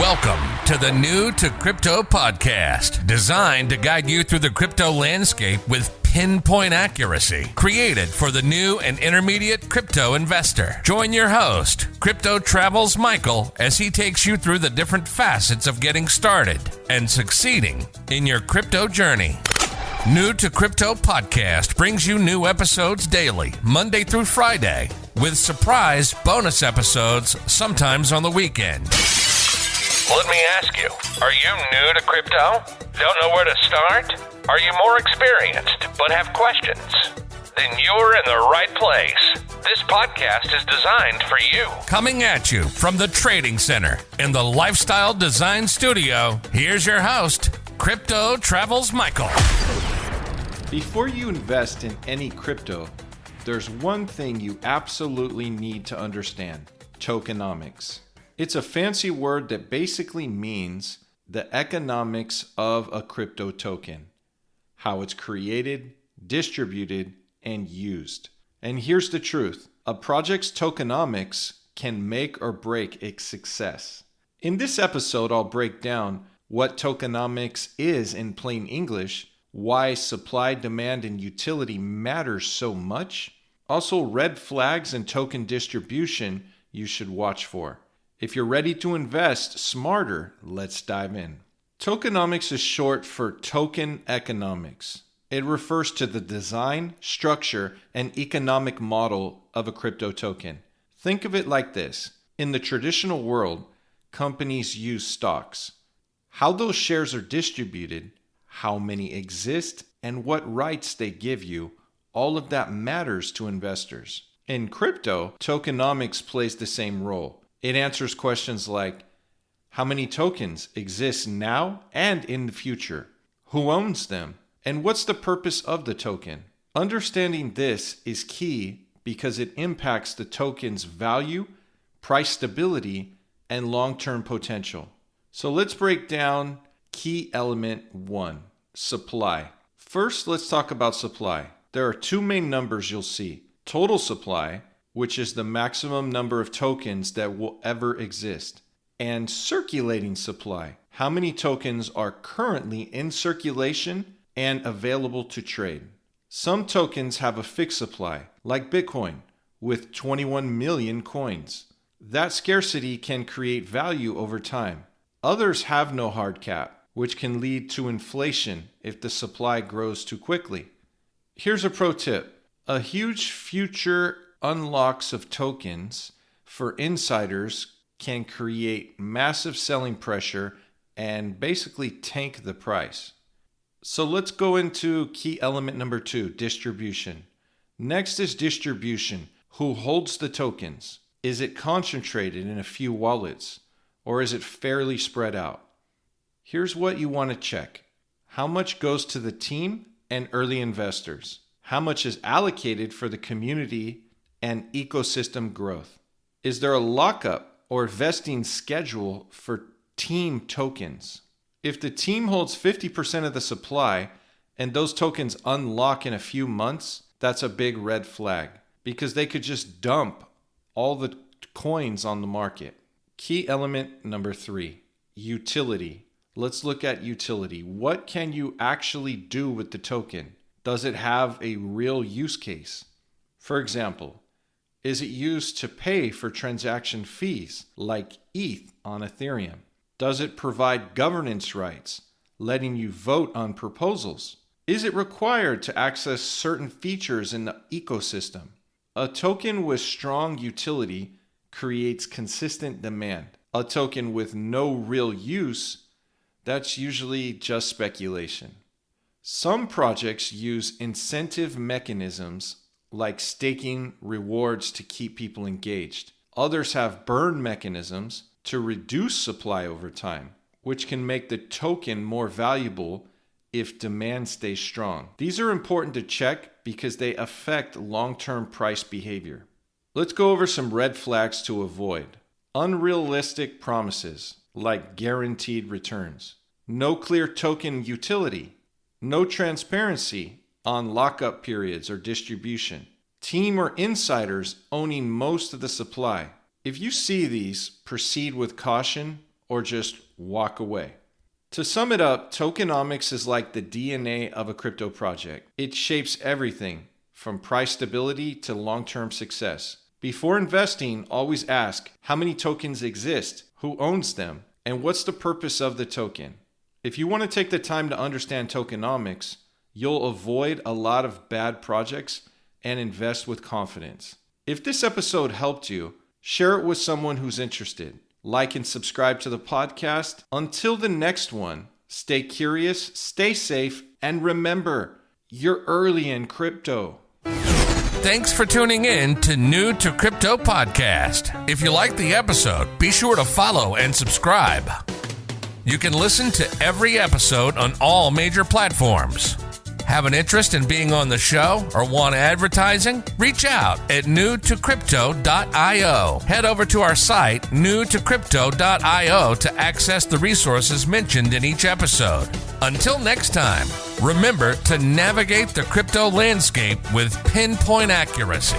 Welcome to the New to Crypto podcast, designed to guide you through the crypto landscape with pinpoint accuracy, created for the new and intermediate crypto investor. Join your host, Crypto Travels Michael, as he takes you through the different facets of getting started and succeeding in your crypto journey. New to Crypto podcast brings you new episodes daily, Monday through Friday, with surprise bonus episodes sometimes on the weekend. Let me ask you, are you new to crypto? Don't know where to start? Are you more experienced but have questions? Then you're in the right place. This podcast is designed for you. Coming at you from the Trading Center in the Lifestyle Design Studio, here's your host, Crypto Travels Michael. Before you invest in any crypto, there's one thing you absolutely need to understand: tokenomics. It's a fancy word that basically means the economics of a crypto token, how it's created, distributed, and used. And here's the truth: a project's tokenomics can make or break its success. In this episode, I'll break down what tokenomics is in plain English, why supply, demand, and utility matters so much, also red flags in token distribution you should watch for. If you're ready to invest smarter, let's dive in. Tokenomics is short for token economics. It refers to the design, structure, and economic model of a crypto token. Think of it like this. In the traditional world, companies use stocks. How those shares are distributed, how many exist, and what rights they give you, all of that matters to investors. In crypto, tokenomics plays the same role. It answers questions like, how many tokens exist now and in the future? Who owns them? And what's the purpose of the token? Understanding this is key because it impacts the token's value, price stability, and long-term potential. So let's break down key element 1, supply. First, let's talk about supply. There are two main numbers you'll see: total supply, which is the maximum number of tokens that will ever exist, and circulating supply, how many tokens are currently in circulation and available to trade. Some tokens have a fixed supply, like Bitcoin, with 21 million coins. That scarcity can create value over time. Others have no hard cap, which can lead to inflation if the supply grows too quickly. Here's a pro tip: a huge future unlocks of tokens for insiders can create massive selling pressure and basically tank the price. So let's go into key element number 2, distribution. Next is distribution. Who holds the tokens? Is it concentrated in a few wallets, or is it fairly spread out? Here's what you want to check: how much goes to the team and early investors? How much is allocated for the community and ecosystem growth? Is there a lockup or vesting schedule for team tokens? If the team holds 50% of the supply and those tokens unlock in a few months, that's a big red flag, because they could just dump all the coins on the market. Key element number 3, utility. Let's look at utility. What can you actually do with the token? Does it have a real use case? For example, is it used to pay for transaction fees like ETH on Ethereum? Does it provide governance rights, letting you vote on proposals? Is it required to access certain features in the ecosystem? A token with strong utility creates consistent demand. A token with no real use, that's usually just speculation. Some projects use incentive mechanisms like staking rewards to keep people engaged. Others have burn mechanisms to reduce supply over time, which can make the token more valuable if demand stays strong. These are important to check because they affect long-term price behavior. Let's go over some red flags to avoid. Unrealistic promises, like guaranteed returns. No clear token utility. No transparency on lockup periods or distribution. Team or insiders owning most of the supply. If you see these, proceed with caution or just walk away. To sum it up, tokenomics is like the DNA of a crypto project. It shapes everything from price stability to long-term success. Before investing, always ask how many tokens exist, who owns them, and what's the purpose of the token. If you want to take the time to understand tokenomics, you'll avoid a lot of bad projects and invest with confidence. If this episode helped you, share it with someone who's interested. Like and subscribe to the podcast. Until the next one, stay curious, stay safe, and remember, you're early in crypto. Thanks for tuning in to New to Crypto Podcast. If you liked the episode, be sure to follow and subscribe. You can listen to every episode on all major platforms. Have an interest in being on the show or want advertising? Reach out at newtocrypto.io. Head over to our site, newtocrypto.io, to access the resources mentioned in each episode. Until next time, remember to navigate the crypto landscape with pinpoint accuracy.